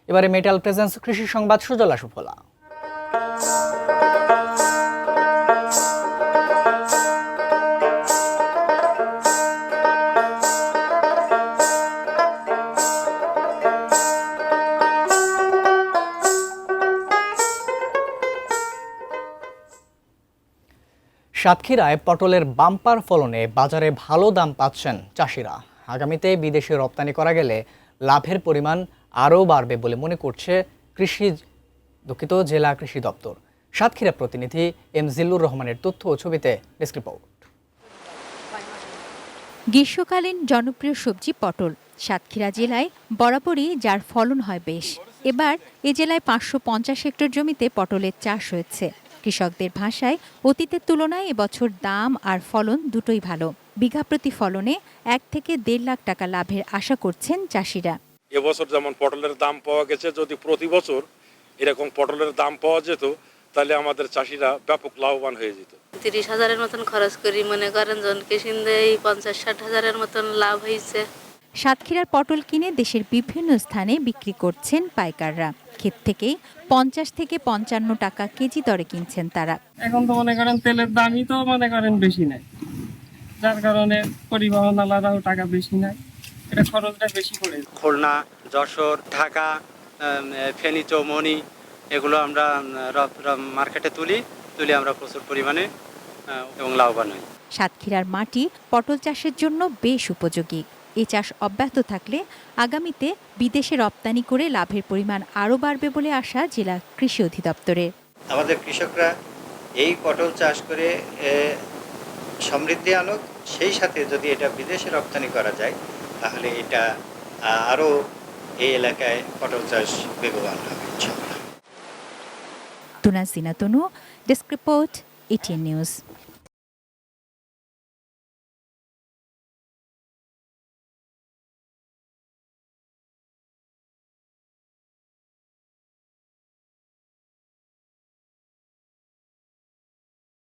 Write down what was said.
এবারে metal presence কৃষি সংবাদ সুজলা সুফলা। সাতক্ষীরায় পটলের বাম্পার ফলনে বাজারে ভালো দাম পাচ্ছেন চাষিরা। আগামীতে বিদেশে রপ্তানি করা গেলে লাভের পরিমাণ আরও বাড়বে বলে মনে করছে জেলা কৃষি দপ্তর। সাতক্ষীরা প্রতিনিধি এম জিল্লুর রহমানের তথ্য ও ছবিতে ডেস্ক রিপোর্ট। গ্রীষ্মকালীন জনপ্রিয় সবজি পটল সাতক্ষীরা জেলায় বরাবরই যার ফলন হয় বেশ। এবার এ জেলায় 550 হেক্টর জমিতে পটলের চাষ হয়েছে। কৃষকদের ভাষায় অতীতের তুলনায় এবছর দাম আর ফলন দুটোই ভালো। বিঘা প্রতি ফলনে 1 থেকে 1.5 লাখ টাকা লাভের আশা করছেন চাষিরা। এবছর যেমন পটলের দাম পাওয়া গেছে, যদি প্রতি বছর এরকম পটলের দাম পাওয়া যেত তাহলে আমাদের চাষিরা ব্যাপক লাভবান হয়ে যেত। 30,000-এর মতন খরচ করি, মনে করেন জনকে কিনতে 50-60,000-এর মতন লাভ হয়েছে। সাতক্ষীরার পটল কিনে দেশের বিভিন্ন স্থানে বিক্রি করছেন পাইকাররা। ক্ষেত থেকেই 50 থেকে 55 টাকা কেজি দরে কিনছেন তারা। এখন তো মনে করেন তেলের দামই তো মনে করেন বেশি নাই, যার কারণে পরিবহন আলাদাও টাকা বেশি নাই, এটা খরচটা বেশি পড়ে। খুলনা, যশোর, ঢাকা, ফেনী, চৌমনি এগুলো আমরা মার্কেটে তুলি আমরা প্রচুর পরিমাণে এবং লাভবান হই। সাতক্ষীরার মাটি পটল চাষের জন্য বেশ উপযোগী। এই চাষ অব্যাহত থাকলে আগামীতে বিদেশে রপ্তানি করে লাভের পরিমাণ আরও বাড়বে বলে আশা জেলা কৃষি অধিদপ্তরের। আমাদের কৃষকরা এই পটল চাষ করে সমৃদ্ধি আনুক, সেই সাথে যদি এটা বিদেশে রপ্তানি করা যায় তাহলে এটা আরও এই এলাকায় পটল চাষ বেগবান হবে ইনশাআল্লাহ। তুনা সিনা তনু, ডেস্ক রিপোর্ট, এটিএন নিউজ।